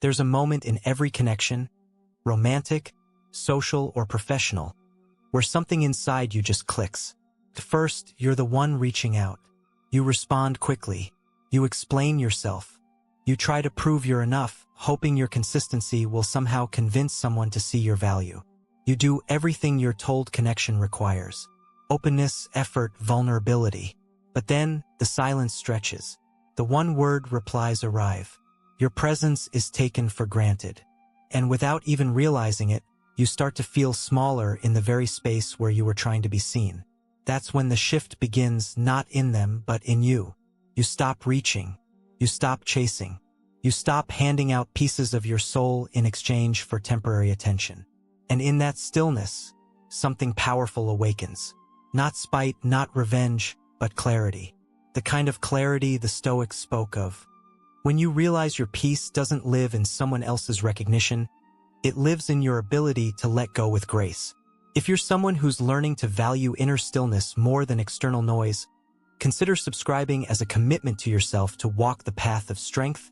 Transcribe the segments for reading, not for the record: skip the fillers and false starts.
There's a moment in every connection, romantic, social, or professional, where something inside you just clicks. At first, you're the one reaching out. You respond quickly. You explain yourself. You try to prove you're enough, hoping your consistency will somehow convince someone to see your value. You do everything you're told connection requires. Openness, effort, vulnerability. But then, the silence stretches. The one-word replies arrive. Your presence is taken for granted. And without even realizing it, you start to feel smaller in the very space where you were trying to be seen. That's when the shift begins, not in them, but in you. You stop reaching. You stop chasing. You stop handing out pieces of your soul in exchange for temporary attention. And in that stillness, something powerful awakens. Not spite, not revenge, but clarity. The kind of clarity the Stoics spoke of. When you realize your peace doesn't live in someone else's recognition, it lives in your ability to let go with grace. If you're someone who's learning to value inner stillness more than external noise, consider subscribing as a commitment to yourself to walk the path of strength,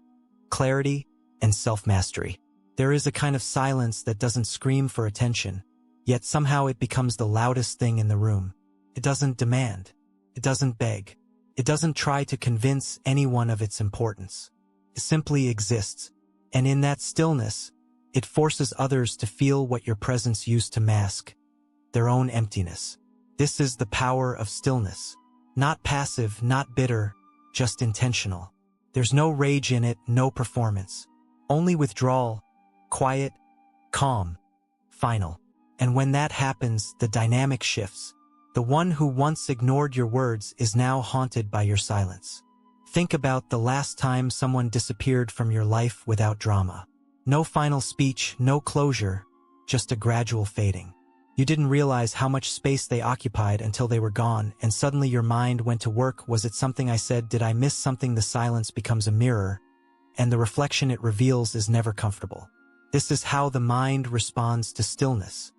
clarity, and self-mastery. There is a kind of silence that doesn't scream for attention, yet somehow it becomes the loudest thing in the room. It doesn't demand. It doesn't beg. It doesn't try to convince anyone of its importance. It simply exists, and in that stillness, it forces others to feel what your presence used to mask, their own emptiness. This is the power of stillness. Not passive, not bitter, just intentional. There's no rage in it, no performance. Only withdrawal, quiet, calm, final. And when that happens, the dynamic shifts. The one who once ignored your words is now haunted by your silence. Think about the last time someone disappeared from your life without drama. No final speech, no closure, just a gradual fading. You didn't realize how much space they occupied until they were gone, and suddenly your mind went to work. Was it something I said? Did I miss something? The silence becomes a mirror, and the reflection it reveals is never comfortable. This is how the mind responds to stillness.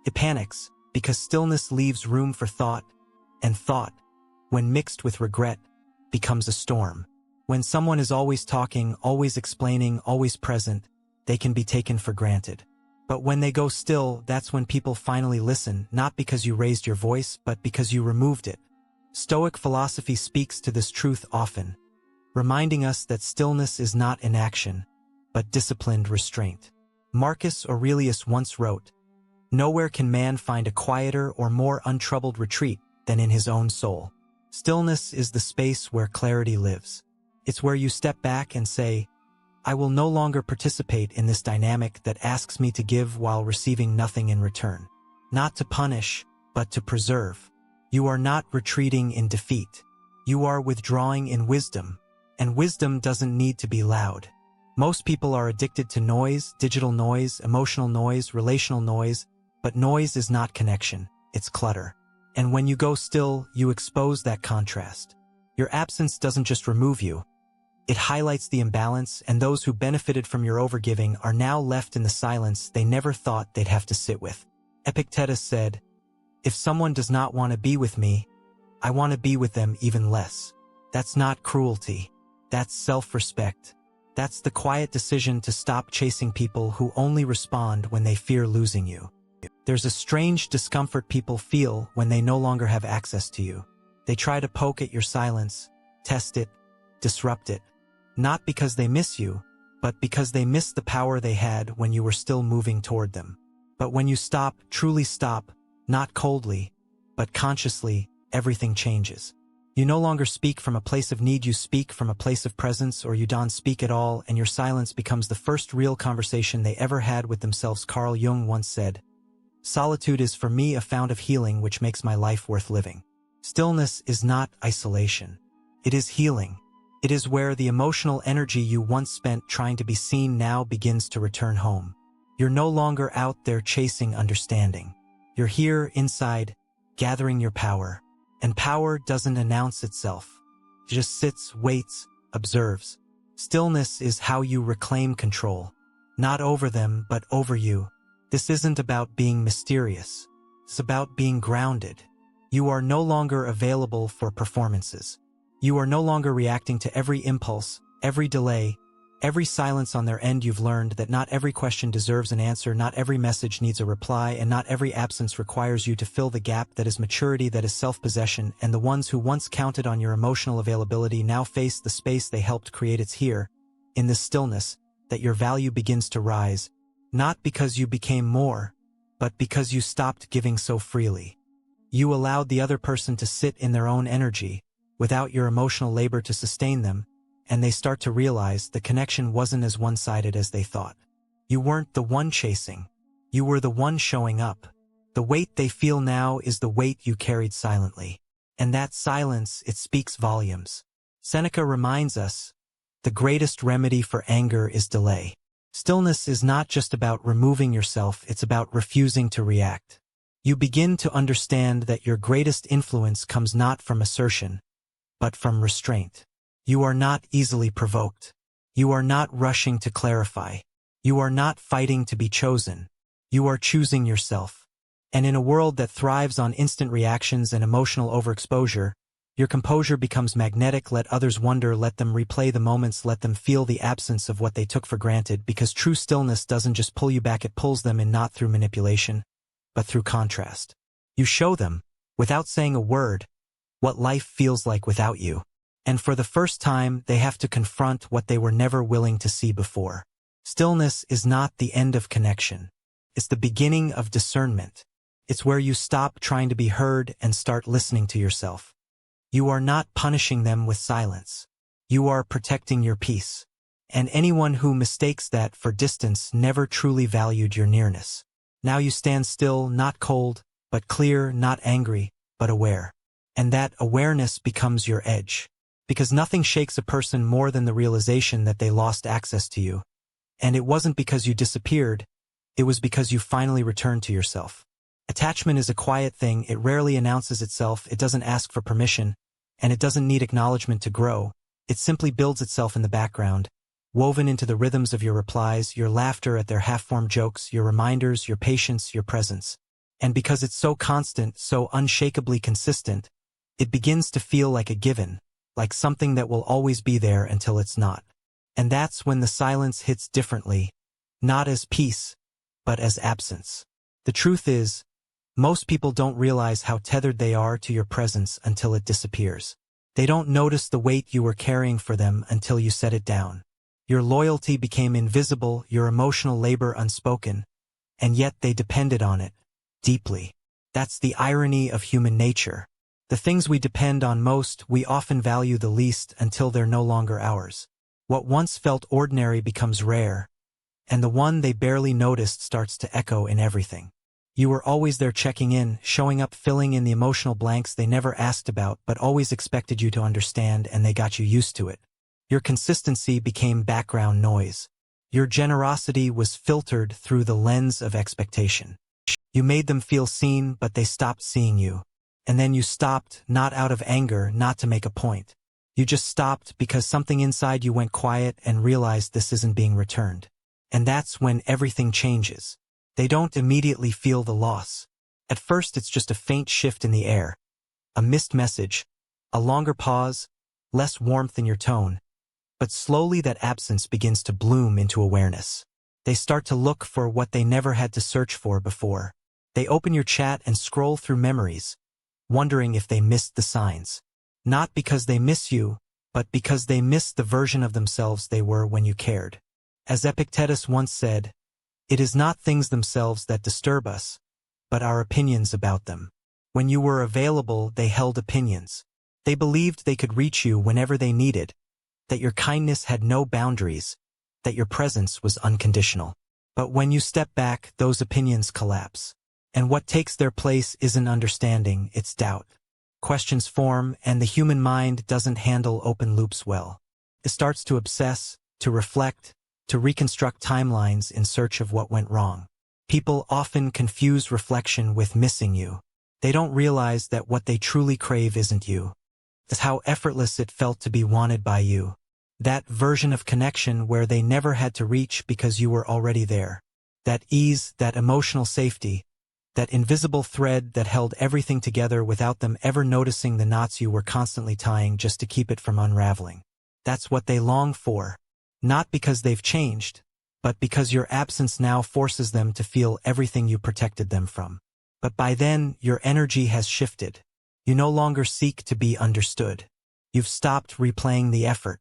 It panics, because stillness leaves room for thought, and thought, when mixed with regret, becomes a storm. When someone is always talking, always explaining, always present, they can be taken for granted. But when they go still, that's when people finally listen, not because you raised your voice, but because you removed it. Stoic philosophy speaks to this truth often, reminding us that stillness is not inaction, but disciplined restraint. Marcus Aurelius once wrote, "Nowhere can man find a quieter or more untroubled retreat than in his own soul." Stillness is the space where clarity lives. It's where you step back and say, I will no longer participate in this dynamic that asks me to give while receiving nothing in return. Not to punish, but to preserve. You are not retreating in defeat. You are withdrawing in wisdom, and wisdom doesn't need to be loud. Most people are addicted to noise, digital noise, emotional noise, relational noise, but noise is not connection, it's clutter. And when you go still, you expose that contrast. Your absence doesn't just remove you. It highlights the imbalance, and those who benefited from your overgiving are now left in the silence they never thought they'd have to sit with. Epictetus said, "If someone does not want to be with me, I want to be with them even less." That's not cruelty. That's self-respect. That's the quiet decision to stop chasing people who only respond when they fear losing you. There's a strange discomfort people feel when they no longer have access to you. They try to poke at your silence, test it, disrupt it. Not because they miss you, but because they miss the power they had when you were still moving toward them. But when you stop, truly stop, not coldly, but consciously, everything changes. You no longer speak from a place of need, you speak from a place of presence, or you don't speak at all, and your silence becomes the first real conversation they ever had with themselves. Carl Jung once said, "Solitude is for me a fount of healing which makes my life worth living." Stillness is not isolation. It is healing. It is where the emotional energy you once spent trying to be seen now begins to return home. You're no longer out there chasing understanding. You're here, inside, gathering your power. And power doesn't announce itself. It just sits, waits, observes. Stillness is how you reclaim control. Not over them, but over you. This isn't about being mysterious. It's about being grounded. You are no longer available for performances. You are no longer reacting to every impulse, every delay, Every silence on their end you've learned that not every question deserves an answer, not every message needs a reply, and not every absence requires you to fill the gap. That is maturity, that is self-possession, and the ones who once counted on your emotional availability now face the space they helped create. It's here, in this stillness, that your value begins to rise, not because you became more, but because you stopped giving so freely. You allowed the other person to sit in their own energy, without your emotional labor to sustain them, and they start to realize the connection wasn't as one-sided as they thought. You weren't the one chasing. You were the one showing up. The weight they feel now is the weight you carried silently. And that silence, it speaks volumes. Seneca reminds us, the greatest remedy for anger is delay. Stillness is not just about removing yourself, it's about refusing to react. You begin to understand that your greatest influence comes not from assertion, but from restraint. You are not easily provoked. You are not rushing to clarify. You are not fighting to be chosen. You are choosing yourself. And in a world that thrives on instant reactions and emotional overexposure, your composure becomes magnetic. Let others wonder, let them replay the moments, let them feel the absence of what they took for granted, because true stillness doesn't just pull you back, it pulls them in, not through manipulation, but through contrast. You show them, without saying a word, what life feels like without you. And for the first time, they have to confront what they were never willing to see before. Stillness is not the end of connection. It's the beginning of discernment. It's where you stop trying to be heard and start listening to yourself. You are not punishing them with silence. You are protecting your peace. And anyone who mistakes that for distance never truly valued your nearness. Now you stand still, not cold, but clear, not angry, but aware. And that awareness becomes your edge. Because nothing shakes a person more than the realization that they lost access to you. And it wasn't because you disappeared, it was because you finally returned to yourself. Attachment is a quiet thing, it rarely announces itself, it doesn't ask for permission, and it doesn't need acknowledgement to grow. It simply builds itself in the background, woven into the rhythms of your replies, your laughter at their half-formed jokes, your reminders, your patience, your presence. And because it's so constant, so unshakably consistent, it begins to feel like a given. Like something that will always be there until it's not. And that's when the silence hits differently, not as peace, but as absence. The truth is, most people don't realize how tethered they are to your presence until it disappears. They don't notice the weight you were carrying for them until you set it down. Your loyalty became invisible, your emotional labor unspoken, and yet they depended on it, deeply. That's the irony of human nature. The things we depend on most, we often value the least until they're no longer ours. What once felt ordinary becomes rare, and the one they barely noticed starts to echo in everything. You were always there, checking in, showing up, filling in the emotional blanks they never asked about but always expected you to understand, and they got you used to it. Your consistency became background noise. Your generosity was filtered through the lens of expectation. You made them feel seen, but they stopped seeing you. And then you stopped, not out of anger, not to make a point. You just stopped because something inside you went quiet and realized this isn't being returned. And that's when everything changes. They don't immediately feel the loss. At first it's just a faint shift in the air. A missed message, a longer pause, less warmth in your tone. But slowly that absence begins to bloom into awareness. They start to look for what they never had to search for before. They open your chat and scroll through memories, wondering if they missed the signs. Not because they miss you, but because they missed the version of themselves they were when you cared. As Epictetus once said, it is not things themselves that disturb us, but our opinions about them. When you were available, they held opinions. They believed they could reach you whenever they needed, that your kindness had no boundaries, that your presence was unconditional. But when you step back, those opinions collapse. And what takes their place isn't understanding, it's doubt. Questions form, and the human mind doesn't handle open loops well. It starts to obsess, to reflect, to reconstruct timelines in search of what went wrong. People often confuse reflection with missing you. They don't realize that what they truly crave isn't you. It's how effortless it felt to be wanted by you. That version of connection where they never had to reach because you were already there. That ease, that emotional safety, that invisible thread that held everything together without them ever noticing the knots you were constantly tying just to keep it from unraveling. That's what they long for. Not because they've changed, but because your absence now forces them to feel everything you protected them from. But by then, your energy has shifted. You no longer seek to be understood. You've stopped replaying the effort.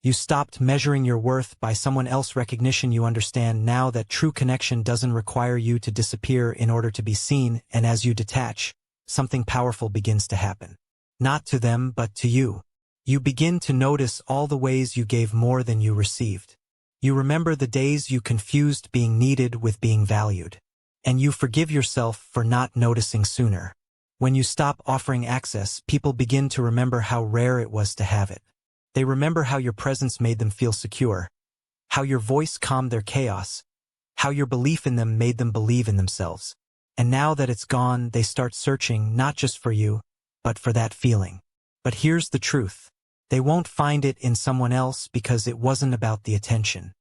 You stopped measuring your worth by someone else's recognition. You understand now that true connection doesn't require you to disappear in order to be seen, and as you detach, something powerful begins to happen. Not to them, but to you. You begin to notice all the ways you gave more than you received. You remember the days you confused being needed with being valued. And you forgive yourself for not noticing sooner. When you stop offering access, people begin to remember how rare it was to have it. They remember how your presence made them feel secure, how your voice calmed their chaos, how your belief in them made them believe in themselves. And now that it's gone, they start searching not just for you, but for that feeling. But here's the truth. They won't find it in someone else because it wasn't about the attention.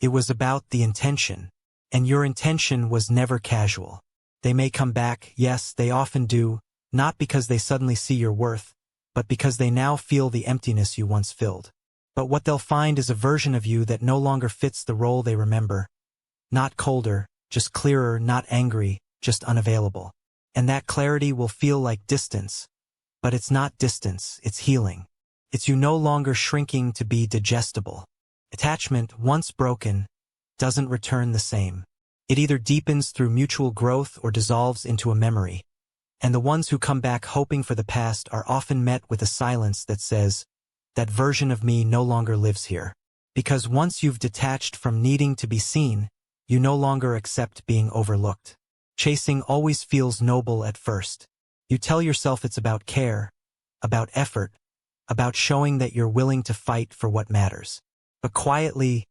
It was about the intention. And your intention was never casual. They may come back, yes, they often do, not because they suddenly see your worth, but because they now feel the emptiness you once filled. But what they'll find is a version of you that no longer fits the role they remember. Not colder, just clearer, not angry, just unavailable. And that clarity will feel like distance. But it's not distance, it's healing. It's you no longer shrinking to be digestible. Attachment, once broken, doesn't return the same. It either deepens through mutual growth or dissolves into a memory. And the ones who come back hoping for the past are often met with a silence that says, that version of me no longer lives here. Because once you've detached from needing to be seen, you no longer accept being overlooked. Chasing always feels noble at first. You tell yourself it's about care, about effort, about showing that you're willing to fight for what matters. But quietly,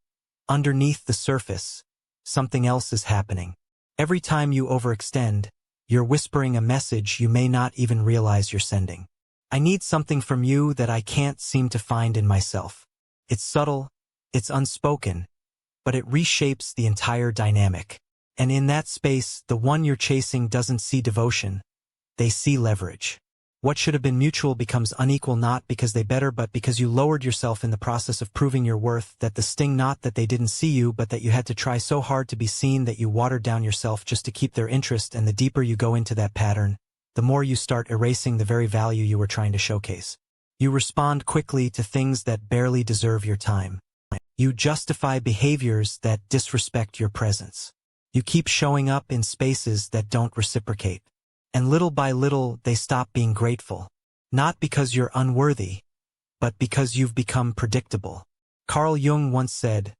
underneath the surface, something else is happening. Every time you overextend, you're whispering a message you may not even realize you're sending. I need something from you that I can't seem to find in myself. It's subtle, it's unspoken, but it reshapes the entire dynamic. And in that space, the one you're chasing doesn't see devotion, they see leverage. What should have been mutual becomes unequal not because they better but because you lowered yourself in the process of proving your worth, that the sting not that they didn't see you but that you had to try so hard to be seen that you watered down yourself just to keep their interest. And the deeper you go into that pattern, the more you start erasing the very value you were trying to showcase. You respond quickly to things that barely deserve your time. You justify behaviors that disrespect your presence. You keep showing up in spaces that don't reciprocate. And little by little, they stop being grateful. Not because you're unworthy, but because you've become predictable. Carl Jung once said,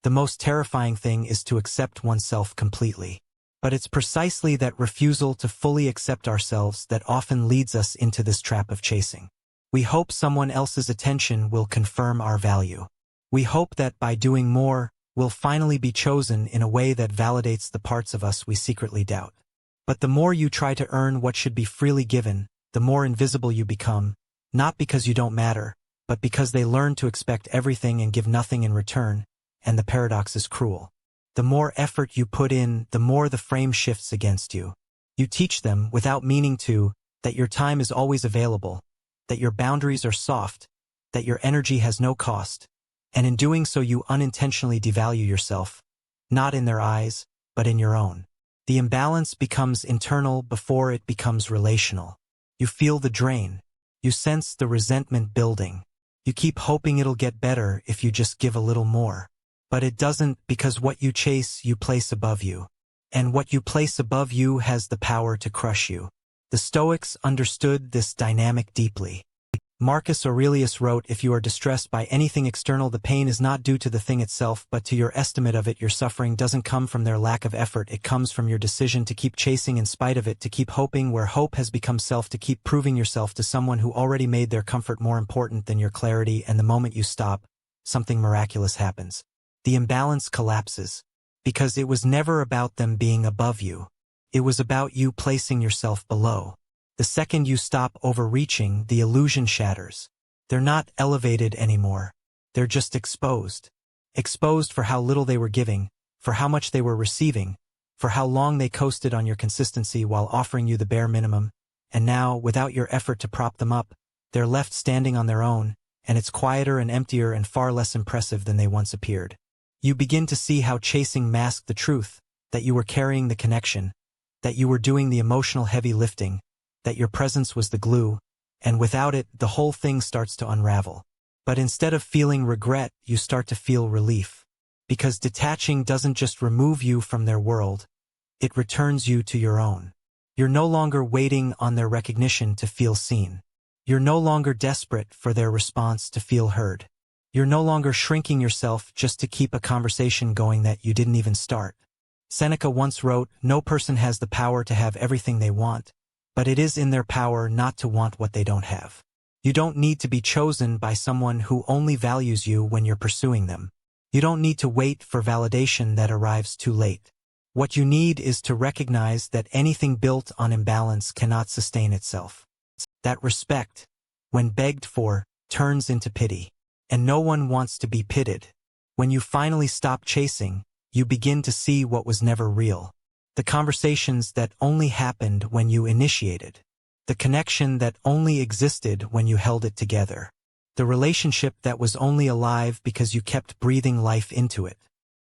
"The most terrifying thing is to accept oneself completely." But it's precisely that refusal to fully accept ourselves that often leads us into this trap of chasing. We hope someone else's attention will confirm our value. We hope that by doing more, we'll finally be chosen in a way that validates the parts of us we secretly doubt. But the more you try to earn what should be freely given, the more invisible you become, not because you don't matter, but because they learn to expect everything and give nothing in return, and the paradox is cruel. The more effort you put in, the more the frame shifts against you. You teach them, without meaning to, that your time is always available, that your boundaries are soft, that your energy has no cost, and in doing so you unintentionally devalue yourself, not in their eyes, but in your own. The imbalance becomes internal before it becomes relational. You feel the drain. You sense the resentment building. You keep hoping it'll get better if you just give a little more. But it doesn't, because what you chase you place above you. And what you place above you has the power to crush you. The Stoics understood this dynamic deeply. Marcus Aurelius wrote, "If you are distressed by anything external, the pain is not due to the thing itself, but to your estimate of it. Your suffering doesn't come from their lack of effort, it comes from your decision to keep chasing in spite of it, to keep hoping where hope has become self, to keep proving yourself to someone who already made their comfort more important than your clarity. And the moment you stop, something miraculous happens. The imbalance collapses. Because it was never about them being above you. It was about you placing yourself below. The second you stop overreaching, the illusion shatters. They're not elevated anymore. They're just exposed. Exposed for how little they were giving, for how much they were receiving, for how long they coasted on your consistency while offering you the bare minimum. And now, without your effort to prop them up, they're left standing on their own, and it's quieter and emptier and far less impressive than they once appeared. You begin to see how chasing masked the truth, that you were carrying the connection, that you were doing the emotional heavy lifting, that your presence was the glue, and without it, the whole thing starts to unravel. But instead of feeling regret, you start to feel relief. Because detaching doesn't just remove you from their world, it returns you to your own. You're no longer waiting on their recognition to feel seen. You're no longer desperate for their response to feel heard. You're no longer shrinking yourself just to keep a conversation going that you didn't even start. Seneca once wrote, "No person has the power to have everything they want, but it is in their power not to want what they don't have." You don't need to be chosen by someone who only values you when you're pursuing them. You don't need to wait for validation that arrives too late. What you need is to recognize that anything built on imbalance cannot sustain itself. That respect, when begged for, turns into pity. And no one wants to be pitied. When you finally stop chasing, you begin to see what was never real. The conversations that only happened when you initiated. The connection that only existed when you held it together. The relationship that was only alive because you kept breathing life into it.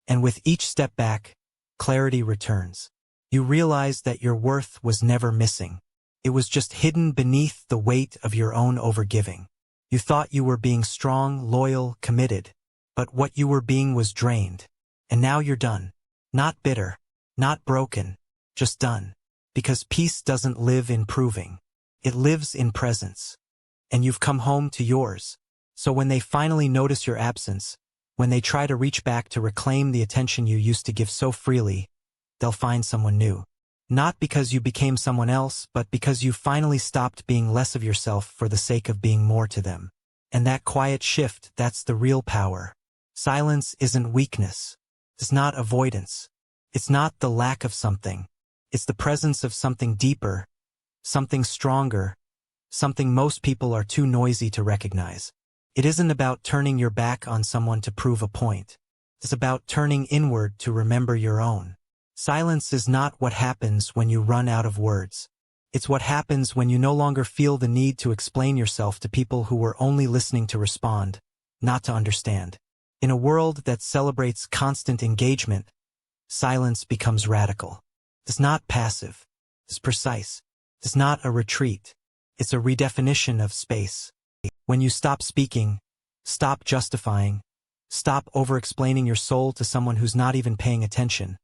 And with each step back, clarity returns. You realize that your worth was never missing. It was just hidden beneath the weight of your own overgiving. You thought you were being strong, loyal, committed, but what you were being was drained. And now you're done. Not bitter, not broken, just done. Because peace doesn't live in proving. It lives in presence. And you've come home to yours. So when they finally notice your absence, when they try to reach back to reclaim the attention you used to give so freely, they'll find someone new. Not because you became someone else, but because you finally stopped being less of yourself for the sake of being more to them. And that quiet shift, that's the real power. Silence isn't weakness. It's not avoidance. It's not the lack of something. It's the presence of something deeper, something stronger, something most people are too noisy to recognize. It isn't about turning your back on someone to prove a point. It's about turning inward to remember your own. Silence is not what happens when you run out of words. It's what happens when you no longer feel the need to explain yourself to people who were only listening to respond, not to understand. In a world that celebrates constant engagement, silence becomes radical. It's not passive. It's precise. It's not a retreat. It's a redefinition of space. When you stop speaking, stop justifying, stop over-explaining your soul to someone who's not even paying attention,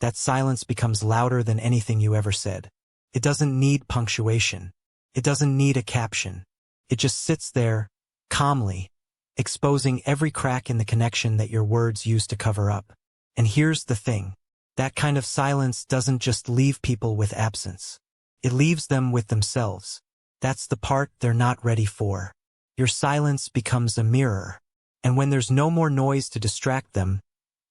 that silence becomes louder than anything you ever said. It doesn't need punctuation. It doesn't need a caption. It just sits there, calmly, exposing every crack in the connection that your words used to cover up. And here's the thing. That kind of silence doesn't just leave people with absence. It leaves them with themselves. That's the part they're not ready for. Your silence becomes a mirror. And when there's no more noise to distract them,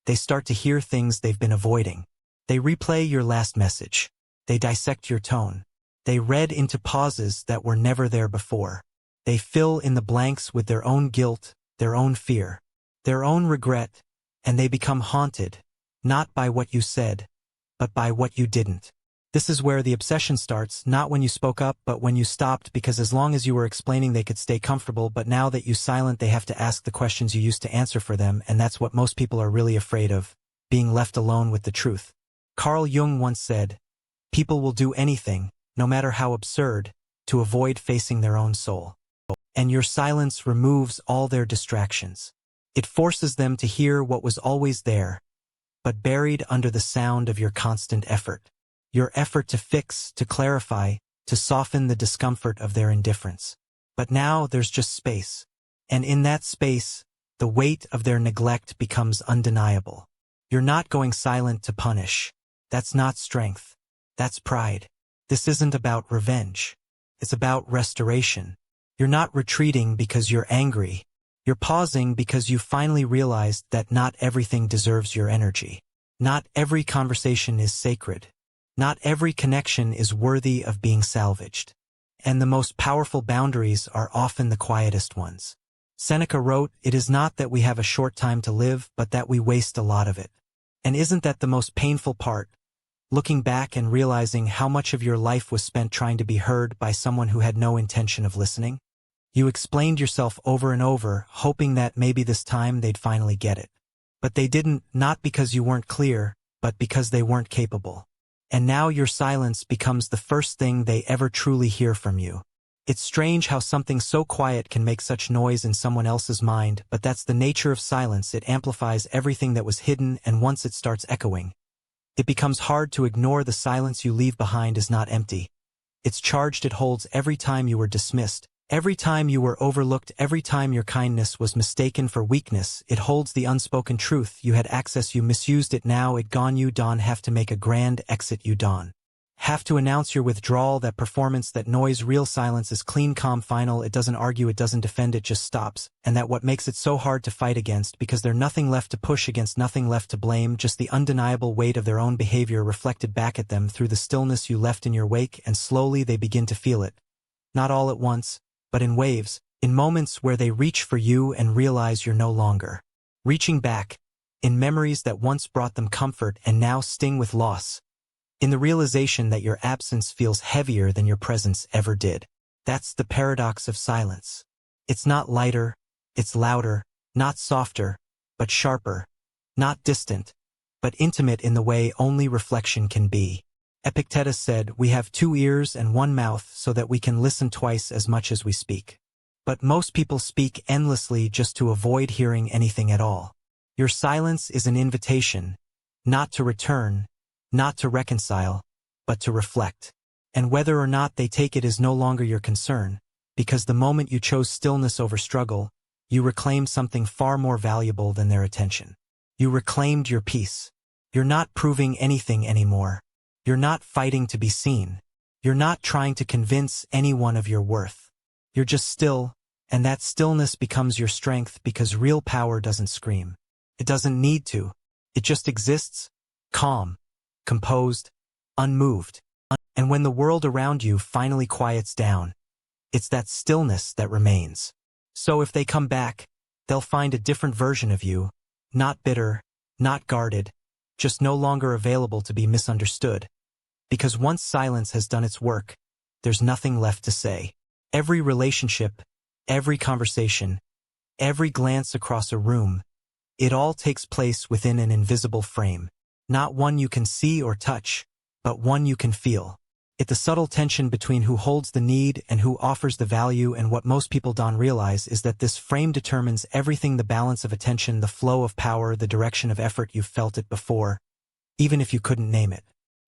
they start to hear things they've been avoiding. They replay your last message. They dissect your tone. They read into pauses that were never there before. They fill in the blanks with their own guilt, their own fear, their own regret, and they become haunted, not by what you said, but by what you didn't. This is where the obsession starts, not when you spoke up, but when you stopped, because as long as you were explaining they could stay comfortable, but now that you silent they have to ask the questions you used to answer for them, and that's what most people are really afraid of, being left alone with the truth. Carl Jung once said, "People will do anything, no matter how absurd, to avoid facing their own soul." And your silence removes all their distractions. It forces them to hear what was always there, but buried under the sound of your constant effort. Your effort to fix, to clarify, to soften the discomfort of their indifference. But now there's just space. And in that space, the weight of their neglect becomes undeniable. You're not going silent to punish. That's not strength. That's pride. This isn't about revenge. It's about restoration. You're not retreating because you're angry. You're pausing because you finally realized that not everything deserves your energy. Not every conversation is sacred. Not every connection is worthy of being salvaged. And the most powerful boundaries are often the quietest ones. Seneca wrote, "It is not that we have a short time to live, but that we waste a lot of it." And isn't that the most painful part? Looking back and realizing how much of your life was spent trying to be heard by someone who had no intention of listening? You explained yourself over and over, hoping that maybe this time they'd finally get it. But they didn't, not because you weren't clear, but because they weren't capable. And now your silence becomes the first thing they ever truly hear from you. It's strange how something so quiet can make such noise in someone else's mind, but that's the nature of silence. It amplifies everything that was hidden, and once it starts echoing, it becomes hard to ignore. The silence you leave behind is not empty. It's charged. It holds every time you were dismissed, every time you were overlooked, every time your kindness was mistaken for weakness. It holds the unspoken truth. You had access, you misused it, now it gone. You don't have to make a grand exit, you don't have to announce your withdrawal, that performance, that noise. Real silence is clean, calm, final. It doesn't argue, it doesn't defend, it just stops. And that what makes it so hard to fight against, because there's nothing left to push against, nothing left to blame, just the undeniable weight of their own behavior reflected back at them through the stillness you left in your wake. And slowly they begin to feel it. Not all at once, but in waves, in moments where they reach for you and realize you're no longer reaching back, in memories that once brought them comfort and now sting with loss, in the realization that your absence feels heavier than your presence ever did. That's the paradox of silence. It's not lighter, it's louder, not softer, but sharper, not distant, but intimate in the way only reflection can be. Epictetus said, "We have 2 ears and 1 mouth so that we can listen twice as much as we speak." But most people speak endlessly just to avoid hearing anything at all. Your silence is an invitation, not to return, not to reconcile, but to reflect. And whether or not they take it is no longer your concern, because the moment you chose stillness over struggle, you reclaimed something far more valuable than their attention. You reclaimed your peace. You're not proving anything anymore. You're not fighting to be seen. You're not trying to convince anyone of your worth. You're just still, and that stillness becomes your strength, because real power doesn't scream. It doesn't need to. It just exists, calm, composed, unmoved. And when the world around you finally quiets down, it's that stillness that remains. So if they come back, they'll find a different version of you, not bitter, not guarded, just no longer available to be misunderstood. Because once silence has done its work, there's nothing left to say. Every relationship, every conversation, every glance across a room, it all takes place within an invisible frame. Not one you can see or touch, but one you can feel. It's the subtle tension between who holds the need and who offers the value, and what most people don't realize is that this frame determines everything: the balance of attention, the flow of power, the direction of effort. You've felt it before, even if you couldn't name it.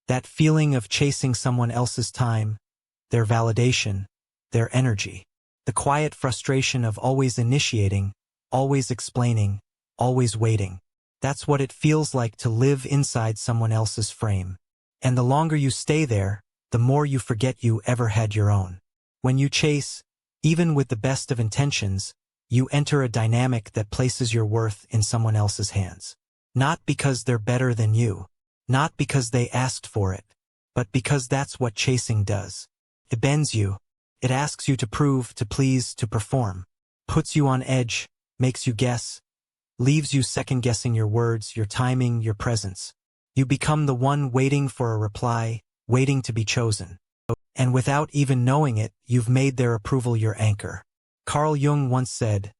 That feeling of chasing someone else's time, their validation, their energy. The quiet frustration of always initiating, always explaining, always waiting. That's what it feels like to live inside someone else's frame. And the longer you stay there, the more you forget you ever had your own. When you chase, even with the best of intentions, you enter a dynamic that places your worth in someone else's hands. Not because they're better than you, not because they asked for it, but because that's what chasing does. It bends you. It asks you to prove, to please, to perform. Puts you on edge, makes you guess, leaves you second-guessing your words, your timing, your presence. You become the one waiting for a reply, waiting to be chosen. And without even knowing it, you've made their approval your anchor. Carl Jung once said,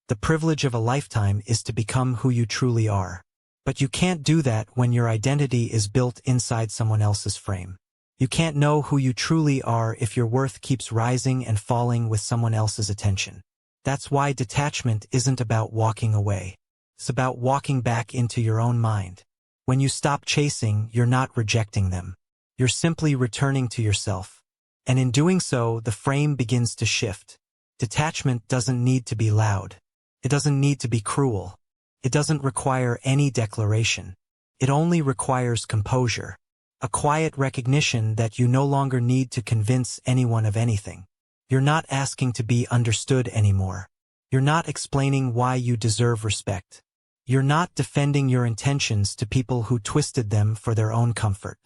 "The privilege of a lifetime is to become who you truly are." But you can't do that when your identity is built inside someone else's frame. You can't know who you truly are if your worth keeps rising and falling with someone else's attention. That's why detachment isn't about walking away. It's about walking back into your own mind. When you stop chasing, you're not rejecting them. You're simply returning to yourself. And in doing so, the frame begins to shift. Detachment doesn't need to be loud. It doesn't need to be cruel. It doesn't require any declaration. It only requires composure. A quiet recognition that you no longer need to convince anyone of anything. You're not asking to be understood anymore. You're not explaining why you deserve respect. You're not defending your intentions to people who twisted them for their own comfort.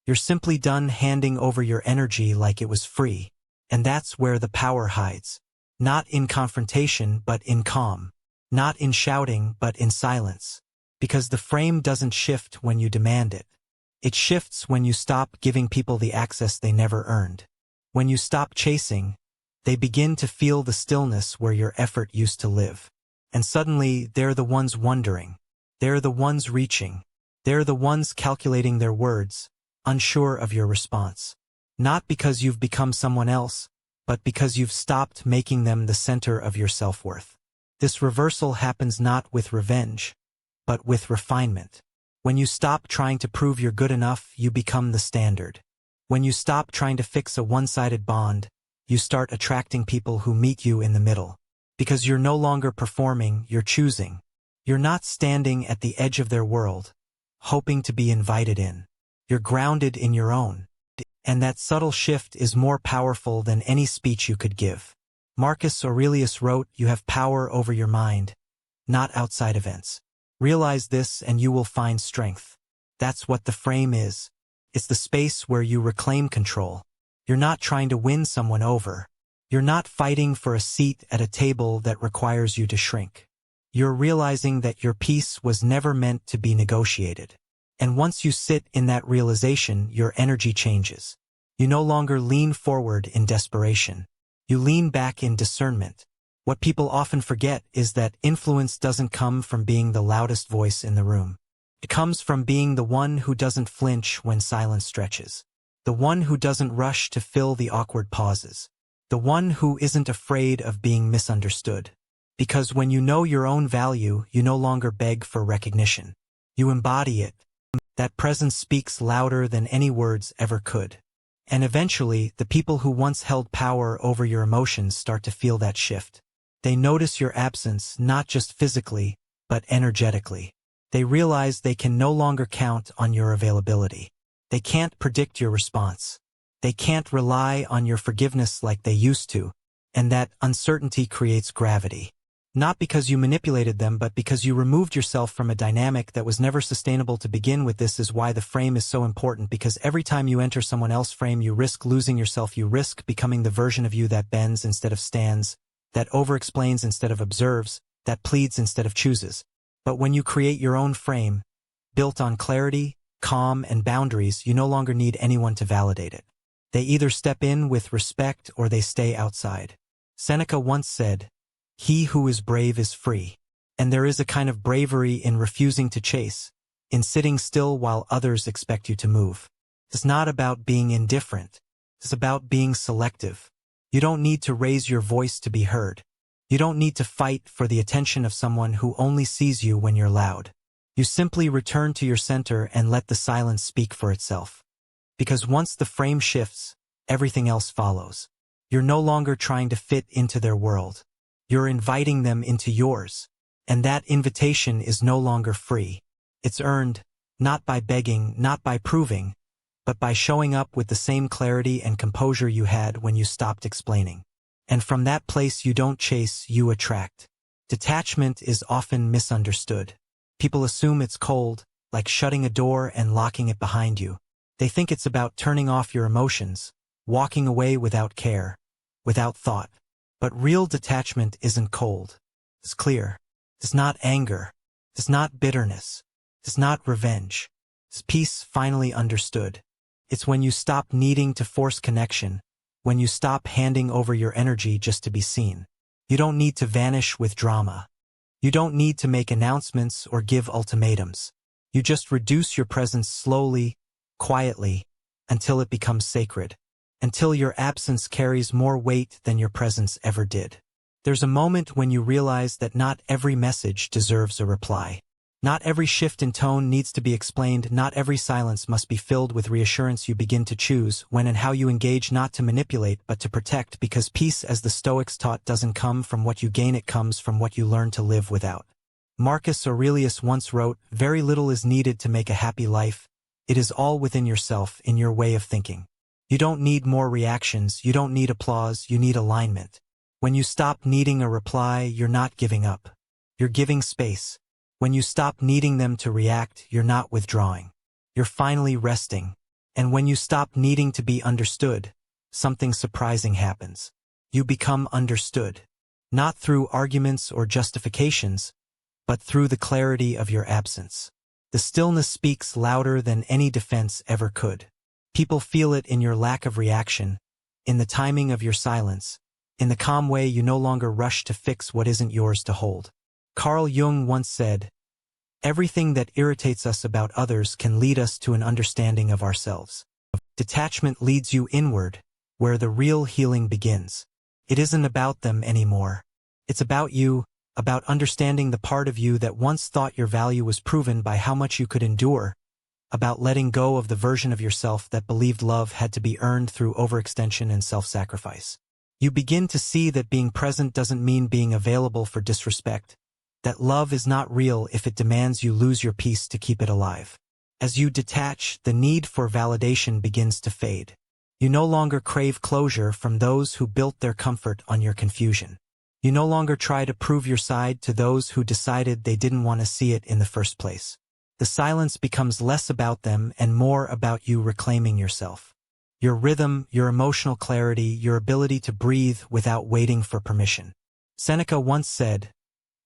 You're simply done handing over your energy like it was free. And that's where the power hides. Not in confrontation, but in calm. Not in shouting, but in silence. Because the frame doesn't shift when you demand it. It shifts when you stop giving people the access they never earned. When you stop chasing, They begin to feel the stillness where your effort used to live. And suddenly, they're the ones wondering. They're the ones reaching. They're the ones calculating their words, unsure of your response. Not because you've become someone else, but because you've stopped making them the center of your self-worth. This reversal happens not with revenge, but with refinement. When you stop trying to prove you're good enough, you become the standard. When you stop trying to fix a one-sided bond, you start attracting people who meet you in the middle. Because you're no longer performing, you're choosing. You're not standing at the edge of their world, hoping to be invited in. You're grounded in your own. And that subtle shift is more powerful than any speech you could give. Marcus Aurelius wrote, "You have power over your mind, not outside events. Realize this and you will find strength." That's what the frame is. It's the space where you reclaim control. You're not trying to win someone over. You're not fighting for a seat at a table that requires you to shrink. You're realizing that your peace was never meant to be negotiated. And once you sit in that realization, your energy changes. You no longer lean forward in desperation. You lean back in discernment. What people often forget is that influence doesn't come from being the loudest voice in the room. It comes from being the one who doesn't flinch when silence stretches. The one who doesn't rush to fill the awkward pauses. The one who isn't afraid of being misunderstood. Because when you know your own value, you no longer beg for recognition. You embody it. That presence speaks louder than any words ever could. And eventually, the people who once held power over your emotions start to feel that shift. They notice your absence not just physically, but energetically. They realize they can no longer count on your availability. They can't predict your response. They can't rely on your forgiveness like they used to, and that uncertainty creates gravity. Not because you manipulated them, but because you removed yourself from a dynamic that was never sustainable to begin with. This is why the frame is so important, because every time you enter someone else's frame, you risk losing yourself. You risk becoming the version of you that bends instead of stands, that over-explains instead of observes, that pleads instead of chooses. But when you create your own frame, built on clarity, calm, and boundaries, you no longer need anyone to validate it. They either step in with respect or they stay outside. Seneca once said, "He who is brave is free." And there is a kind of bravery in refusing to chase, in sitting still while others expect you to move. It's not about being indifferent. It's about being selective. You don't need to raise your voice to be heard. You don't need to fight for the attention of someone who only sees you when you're loud. You simply return to your center and let the silence speak for itself. Because once the frame shifts, everything else follows. You're no longer trying to fit into their world. You're inviting them into yours. And that invitation is no longer free. It's earned, not by begging, not by proving, but by showing up with the same clarity and composure you had when you stopped explaining. And from that place you don't chase, you attract. Detachment is often misunderstood. People assume it's cold, like shutting a door and locking it behind you. They think it's about turning off your emotions, walking away without care, without thought. But real detachment isn't cold. It's clear. It's not anger. It's not bitterness. It's not revenge. It's peace finally understood. It's when you stop needing to force connection, when you stop handing over your energy just to be seen. You don't need to vanish with drama. You don't need to make announcements or give ultimatums. You just reduce your presence slowly, quietly, until it becomes sacred. Until your absence carries more weight than your presence ever did. There's a moment when you realize that not every message deserves a reply. Not every shift in tone needs to be explained. Not every silence must be filled with reassurance. You begin to choose when and how you engage, not to manipulate but to protect, because peace, as the Stoics taught, doesn't come from what you gain, it comes from what you learn to live without. Marcus Aurelius once wrote, "Very little is needed to make a happy life. It is all within yourself, in your way of thinking." You don't need more reactions, you don't need applause, you need alignment. When you stop needing a reply, you're not giving up. You're giving space. When you stop needing them to react, you're not withdrawing. You're finally resting. And when you stop needing to be understood, something surprising happens. You become understood. Not through arguments or justifications, but through the clarity of your absence. The stillness speaks louder than any defense ever could. People feel it in your lack of reaction, in the timing of your silence, In the calm way, you no longer rush to fix what isn't yours to hold. Carl Jung once said, "Everything that irritates us about others can lead us to an understanding of ourselves." Detachment leads you inward, where the real healing begins. It isn't about them anymore. It's about you, about understanding the part of you that once thought your value was proven by how much you could endure, about letting go of the version of yourself that believed love had to be earned through overextension and self-sacrifice. You begin to see that being present doesn't mean being available for disrespect, that love is not real if it demands you lose your peace to keep it alive. As you detach, the need for validation begins to fade. You no longer crave closure from those who built their comfort on your confusion. You no longer try to prove your side to those who decided they didn't want to see it in the first place. The silence becomes less about them and more about you reclaiming yourself. Your rhythm, your emotional clarity, your ability to breathe without waiting for permission. Seneca once said,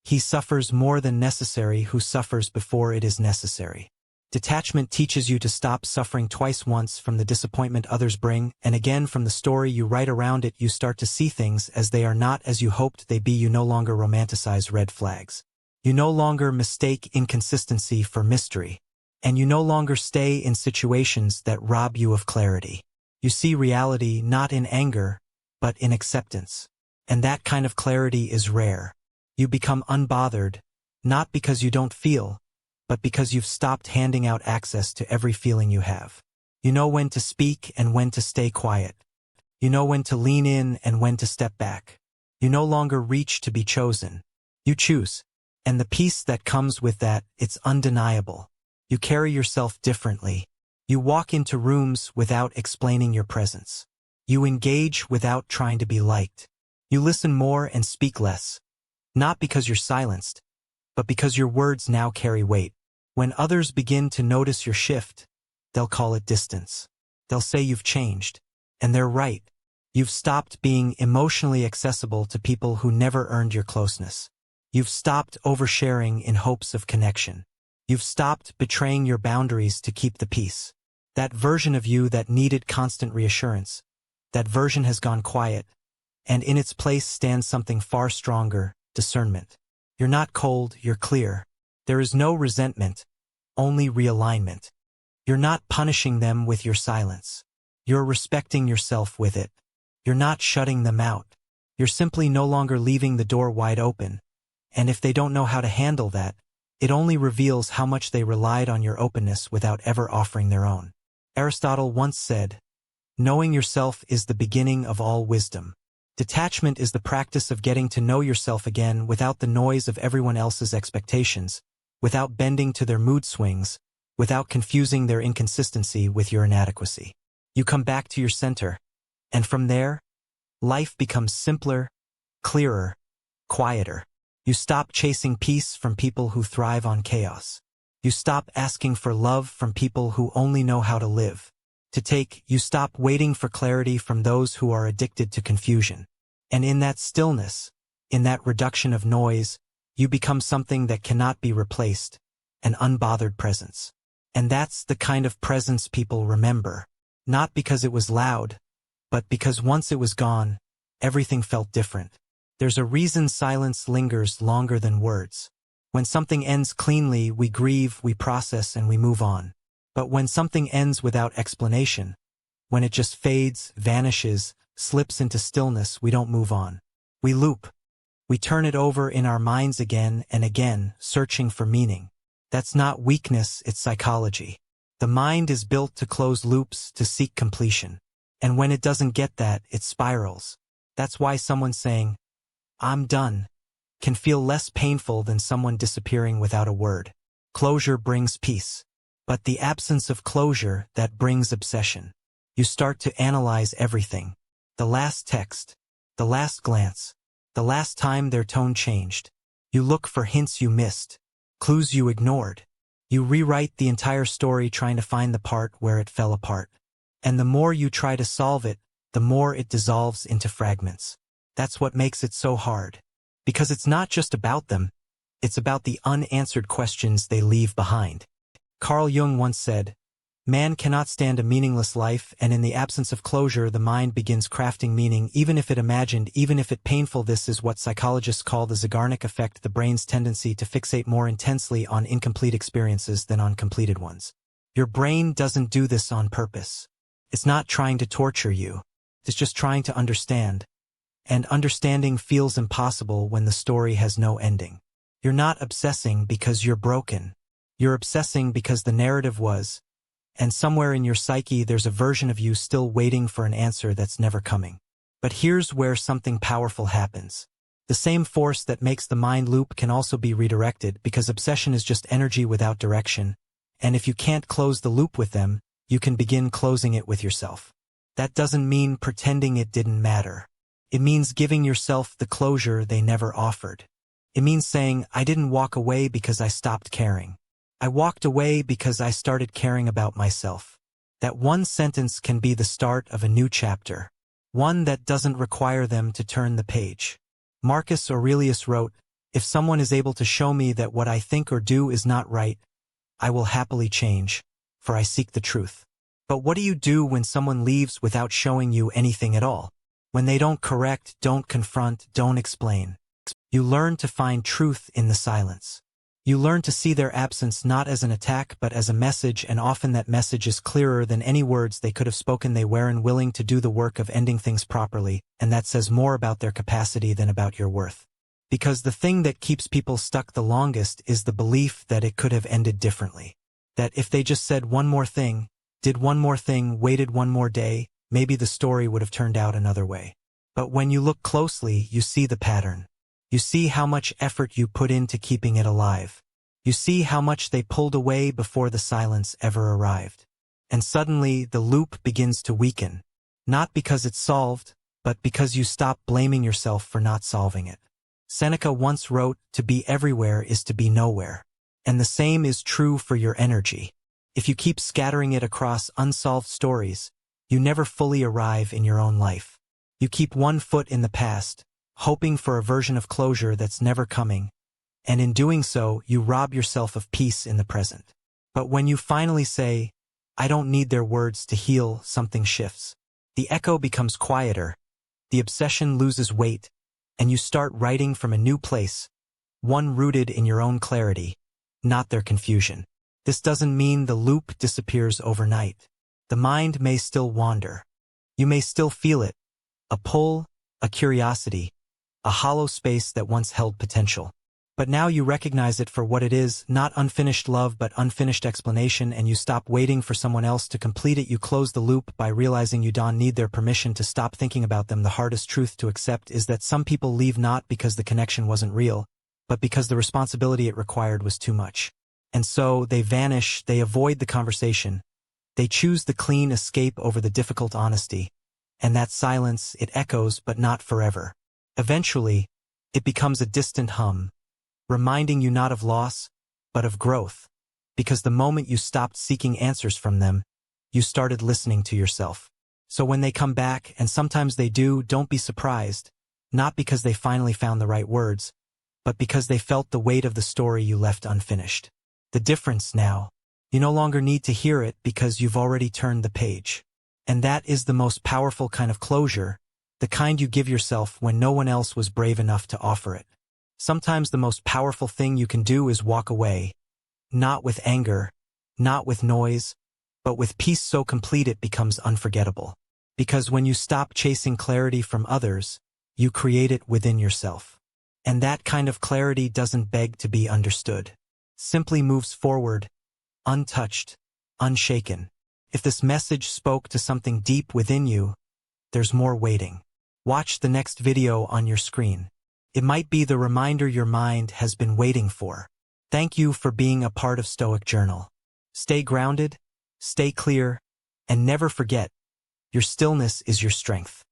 "He suffers more than necessary who suffers before it is necessary." Detachment teaches you to stop suffering twice, once from the disappointment others bring, and again from the story you write around it. You start to see things as they are, not as you hoped they be. You no longer romanticize red flags. You no longer mistake inconsistency for mystery. And you no longer stay in situations that rob you of clarity. You see reality not in anger, but in acceptance. And that kind of clarity is rare. You become unbothered, not because you don't feel, but because you've stopped handing out access to every feeling you have. You know when to speak and when to stay quiet. You know when to lean in and when to step back. You no longer reach to be chosen. You choose. And the peace that comes with that, it's undeniable. You carry yourself differently. You walk into rooms without explaining your presence. You engage without trying to be liked. You listen more and speak less. Not because you're silenced, but because your words now carry weight. When others begin to notice your shift, they'll call it distance. They'll say you've changed. And they're right. You've stopped being emotionally accessible to people who never earned your closeness. You've stopped oversharing in hopes of connection. You've stopped betraying your boundaries to keep the peace. That version of you that needed constant reassurance, that version has gone quiet, and in its place stands something far stronger, discernment. You're not cold, you're clear. There is no resentment, only realignment. You're not punishing them with your silence. You're respecting yourself with it. You're not shutting them out. You're simply no longer leaving the door wide open. And if they don't know how to handle that, it only reveals how much they relied on your openness without ever offering their own. Aristotle once said, "Knowing yourself is the beginning of all wisdom." Detachment is the practice of getting to know yourself again without the noise of everyone else's expectations, without bending to their mood swings, without confusing their inconsistency with your inadequacy. You come back to your center, and from there, life becomes simpler, clearer, quieter. You stop chasing peace from people who thrive on chaos. You stop asking for love from people who only know how to live. You stop waiting for clarity from those who are addicted to confusion. And in that stillness, in that reduction of noise, you become something that cannot be replaced, an unbothered presence. And that's the kind of presence people remember, not because it was loud, but because once it was gone, everything felt different. There's a reason silence lingers longer than words. When something ends cleanly, we grieve, we process, and we move on. But when something ends without explanation, when it just fades, vanishes, slips into stillness, we don't move on. We loop. We turn it over in our minds again and again, searching for meaning. That's not weakness, it's psychology. The mind is built to close loops, to seek completion. And when it doesn't get that, it spirals. That's why someone saying, "I'm done," can feel less painful than someone disappearing without a word. Closure brings peace. But the absence of closure, that brings obsession. You start to analyze everything. The last text, the last glance, the last time their tone changed. You look for hints you missed, clues you ignored. You rewrite the entire story trying to find the part where it fell apart. And the more you try to solve it, the more it dissolves into fragments. That's what makes it so hard. Because it's not just about them, it's about the unanswered questions they leave behind. Carl Jung once said, Man cannot stand a meaningless life, and in the absence of closure the mind begins crafting meaning, even if it imagined, even if it painful. This is what psychologists call the Zeigarnik effect, the brain's tendency to fixate more intensely on incomplete experiences than on completed ones. Your brain doesn't do this on purpose. It's not trying to torture you. It's just trying to understand. And understanding feels impossible when the story has no ending. You're not obsessing because you're broken. You're obsessing because the narrative was. And somewhere in your psyche there's a version of you still waiting for an answer that's never coming. But here's where something powerful happens. The same force that makes the mind loop can also be redirected, because obsession is just energy without direction. And if you can't close the loop with them, you can begin closing it with yourself. That doesn't mean pretending it didn't matter. It means giving yourself the closure they never offered. It means saying, I didn't walk away because I stopped caring. I walked away because I started caring about myself. That one sentence can be the start of a new chapter. One that doesn't require them to turn the page. Marcus Aurelius wrote, if someone is able to show me that what I think or do is not right, I will happily change, for I seek the truth. But what do you do when someone leaves without showing you anything at all? When they don't correct, don't confront, don't explain. You learn to find truth in the silence. You learn to see their absence not as an attack but as a message, and often that message is clearer than any words they could have spoken. They weren't willing to do the work of ending things properly, and that says more about their capacity than about your worth. Because the thing that keeps people stuck the longest is the belief that it could have ended differently. That if they just said one more thing, did one more thing, waited one more day, maybe the story would have turned out another way. But when you look closely, you see the pattern. You see how much effort you put into keeping it alive. You see how much they pulled away before the silence ever arrived. And suddenly the loop begins to weaken. Not because it's solved, but because you stop blaming yourself for not solving it. Seneca once wrote, to be everywhere is to be nowhere. And the same is true for your energy. If you keep scattering it across unsolved stories, you never fully arrive in your own life. You keep one foot in the past, hoping for a version of closure that's never coming, and in doing so, you rob yourself of peace in the present. But when you finally say, I don't need their words to heal, something shifts. The echo becomes quieter, the obsession loses weight, and you start writing from a new place, one rooted in your own clarity, not their confusion. This doesn't mean the loop disappears overnight. The mind may still wander. You may still feel it, a pull, a curiosity, a hollow space that once held potential. But now you recognize it for what it is, not unfinished love but unfinished explanation, and you stop waiting for someone else to complete it. You close the loop by realizing you don't need their permission to stop thinking about them. The hardest truth to accept is that some people leave not because the connection wasn't real, but because the responsibility it required was too much. And so they vanish, they avoid the conversation. They choose the clean escape over the difficult honesty. And that silence, it echoes but not forever. Eventually, it becomes a distant hum, reminding you not of loss, but of growth. Because the moment you stopped seeking answers from them, you started listening to yourself. So when they come back, and sometimes they do, don't be surprised, not because they finally found the right words, but because they felt the weight of the story you left unfinished. The difference now, you no longer need to hear it because you've already turned the page. And that is the most powerful kind of closure, the kind you give yourself when no one else was brave enough to offer it. Sometimes the most powerful thing you can do is walk away, not with anger, not with noise, but with peace so complete it becomes unforgettable. Because when you stop chasing clarity from others, you create it within yourself. And that kind of clarity doesn't beg to be understood. Simply moves forward, untouched, unshaken. If this message spoke to something deep within you, there's more waiting. Watch the next video on your screen. It might be the reminder your mind has been waiting for. Thank you for being a part of Stoic Journal. Stay grounded, stay clear, and never forget, your stillness is your strength.